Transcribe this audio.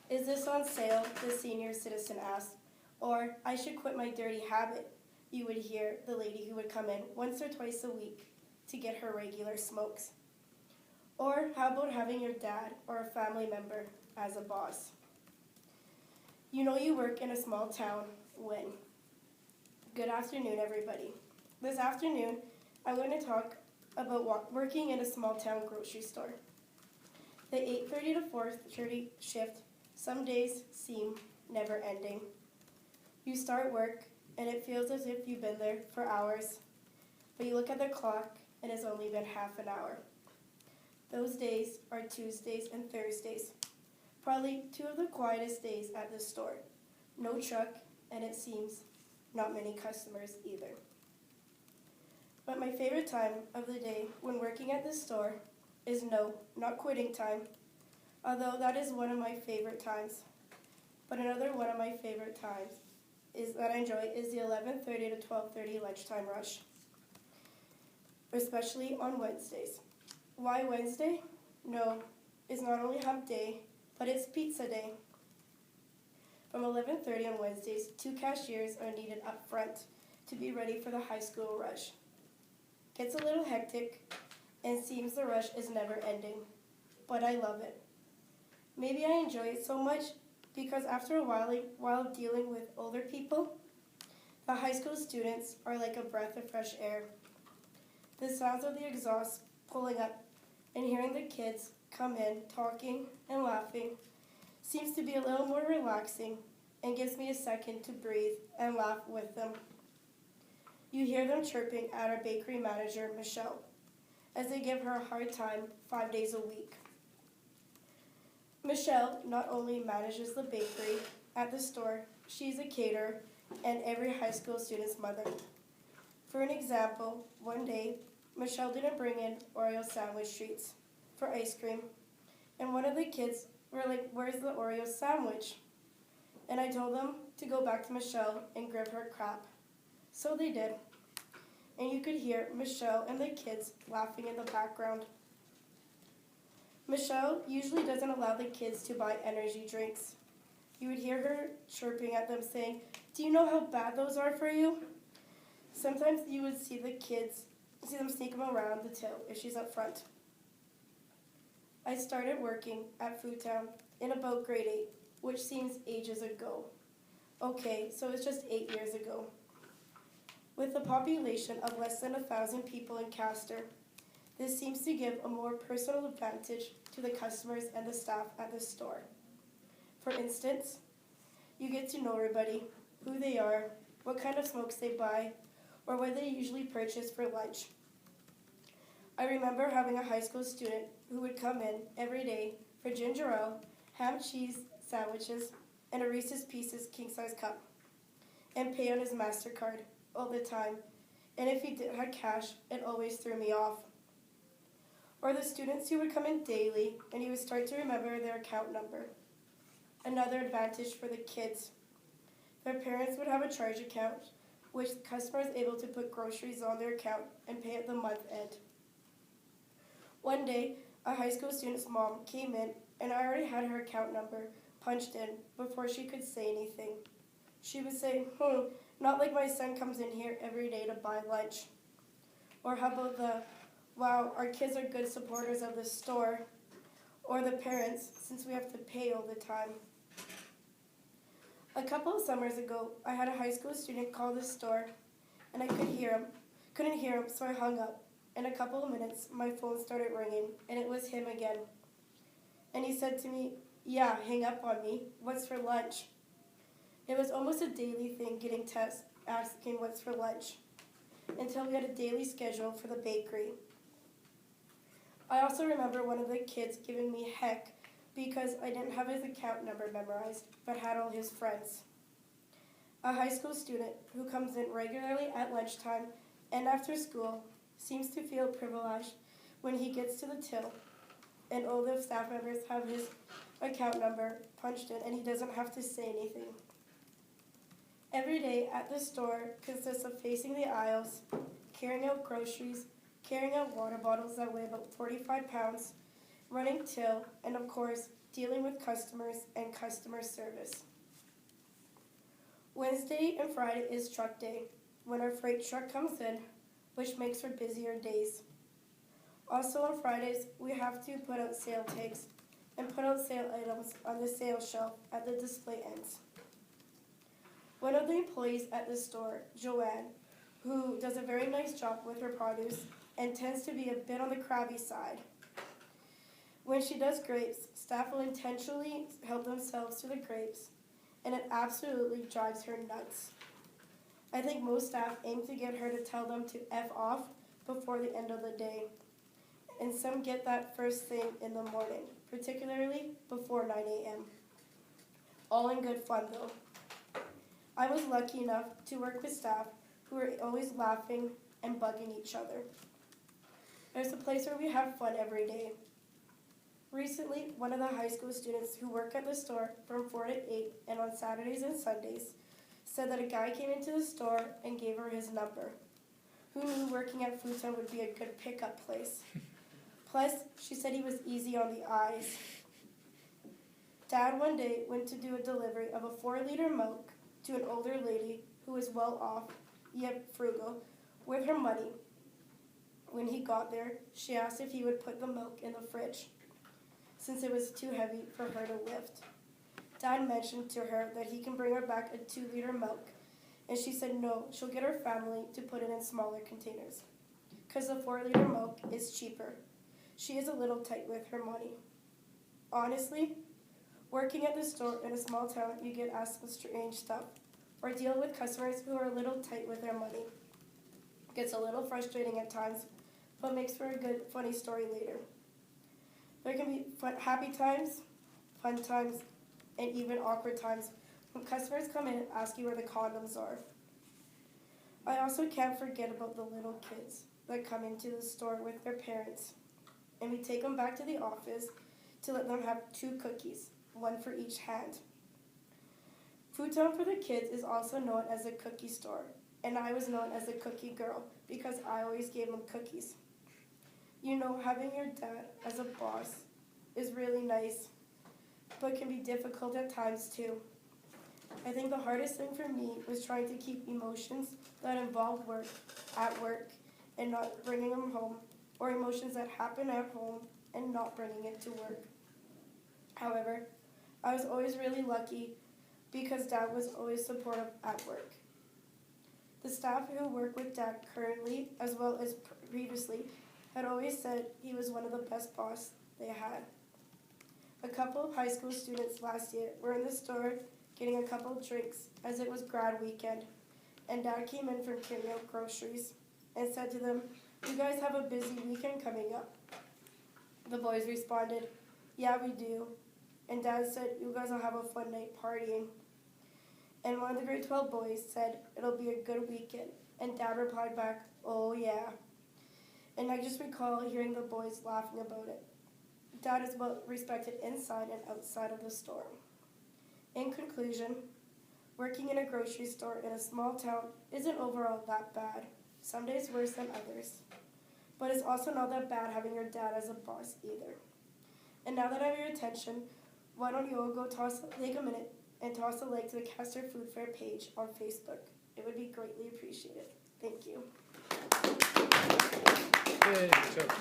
Is this on sale? The senior citizen asked. Or, I should quit my dirty habit, you would hear the lady who would come in once or twice a week to get her regular smokes. Or, how about having your dad or a family member as a boss? You know you work in a small town when. Good afternoon, everybody. This afternoon, I'm going to talk about working in a small town grocery store. The 8:30 to 4:30 shift some days seem never ending. You start work and it feels as if you've been there for hours, but you look at the clock and it's only been half an hour. Those days are Tuesdays and Thursdays, probably two of the quietest days at the store. No truck, and it seems not many customers either. But my favorite time of the day when working at this store is not quitting time, although that is one of my favorite times. But another one of my favorite times that I enjoy is the 11:30 to 12:30 lunchtime rush, especially on Wednesdays. Why Wednesday? No, it's not only hump day, but it's pizza day. From 11:30 on Wednesdays, 2 cashiers are needed up front to be ready for the high school rush. Gets a little hectic, and seems the rush is never ending, but I love it. Maybe I enjoy it so much because after a while dealing with older people, the high school students are like a breath of fresh air. The sounds of the exhaust pulling up and hearing the kids come in talking and laughing seems to be a little more relaxing and gives me a second to breathe and laugh with them. You hear them chirping at our bakery manager, Michelle, as they give her a hard time 5 days a week. Michelle not only manages the bakery at the store, she's a caterer and every high school student's mother. For an example, one day, Michelle didn't bring in Oreo sandwich treats for ice cream, and one of the kids were like, "Where's the Oreo sandwich?" And I told them to go back to Michelle and grab her crap. So they did, and you could hear Michelle and the kids laughing in the background. Michelle usually doesn't allow the kids to buy energy drinks. You would hear her chirping at them saying, "Do you know how bad those are for you?" Sometimes you would see them sneak them around the till if she's up front. I started working at Food Town in about grade 8, which seems ages ago. Okay, so it's just 8 years ago. With a population of less than 1,000 people in Castor, this seems to give a more personal advantage to the customers and the staff at the store. For instance, you get to know everybody, who they are, what kind of smokes they buy, or what they usually purchase for lunch. I remember having a high school student who would come in every day for ginger ale, ham cheese sandwiches, and a Reese's Pieces king-size cup, and pay on his MasterCard all the time, and if he had cash, it always threw me off. Or the students who would come in daily, and he would start to remember their account number. Another advantage for the kids. Their parents would have a charge account, which the customer is able to put groceries on their account and pay at the month end. One day, a high school student's mom came in, and I already had her account number punched in before she could say anything. She would say, "Not like my son comes in here every day to buy lunch." Or how about the, "Wow, our kids are good supporters of the store." Or the parents, "Since we have to pay all the time." A couple of summers ago, I had a high school student call the store, and I couldn't hear him, so I hung up. In a couple of minutes, my phone started ringing, and it was him again. And he said to me, "Yeah, hang up on me. What's for lunch?" It was almost a daily thing getting texts asking what's for lunch, until we had a daily schedule for the bakery. I also remember one of the kids giving me heck because I didn't have his account number memorized, but had all his friends. A high school student who comes in regularly at lunchtime and after school seems to feel privileged when he gets to the till and all the staff members have his account number punched in and he doesn't have to say anything. Every day at the store consists of facing the aisles, carrying out groceries, carrying out water bottles that weigh about 45 pounds, running till, and of course, dealing with customers, and customer service. Wednesday and Friday is truck day, when our freight truck comes in, which makes for busier days. Also on Fridays, we have to put out sale tags and put out sale items on the sales shelf at the display ends. One of the employees at the store, Joanne, who does a very nice job with her produce and tends to be a bit on the crabby side. When she does grapes, staff will intentionally help themselves to the grapes, and it absolutely drives her nuts. I think most staff aim to get her to tell them to F off before the end of the day, and some get that first thing in the morning, particularly before 9 a.m. All in good fun though. I was lucky enough to work with staff who were always laughing and bugging each other. There's a place where we have fun every day. Recently, one of the high school students who work at the store from 4 to 8 and on Saturdays and Sundays said that a guy came into the store and gave her his number. Who knew working at Food Town would be a good pickup place? Plus, she said he was easy on the eyes. Dad one day went to do a delivery of a 4-liter milk to an older lady who was well off, yet frugal, with her money. When he got there, she asked if he would put the milk in the fridge, since it was too heavy for her to lift. Dad mentioned to her that he can bring her back a 2-liter milk, and she said no, she'll get her family to put it in smaller containers, because the 4-liter milk is cheaper. She is a little tight with her money. Honestly, working at the store in a small town, you get asked some strange stuff, or deal with customers who are a little tight with their money. It gets a little frustrating at times, but makes for a good, funny story later. There can be happy times, fun times, and even awkward times when customers come in and ask you where the condoms are. I also can't forget about the little kids that come into the store with their parents, and we take them back to the office to let them have 2 cookies, 1 for each hand. Food Town for the Kids is also known as a cookie store, and I was known as a cookie girl because I always gave them cookies. You know, having your dad as a boss is really nice, but can be difficult at times too. I think the hardest thing for me was trying to keep emotions that involve work at work and not bringing them home, or emotions that happen at home and not bringing it to work. However, I was always really lucky because Dad was always supportive at work. The staff who work with Dad currently, as well as previously, had always said he was one of the best bosses they had. A couple of high school students last year were in the store getting a couple of drinks as it was grad weekend, and Dad came in from carrying out groceries and said to them, "You guys have a busy weekend coming up." The boys responded, "Yeah, we do." And Dad said, "You guys will have a fun night partying." And one of the grade 12 boys said, "It'll be a good weekend." And Dad replied back, "Oh yeah." And I just recall hearing the boys laughing about it. Dad is well respected inside and outside of the store. In conclusion, working in a grocery store in a small town isn't overall that bad. Some days worse than others. But it's also not that bad having your dad as a boss either. And now that I have your attention, why don't you all go take a minute and toss a like to the Castor Food Fair page on Facebook. It would be greatly appreciated. Thank you. Good job.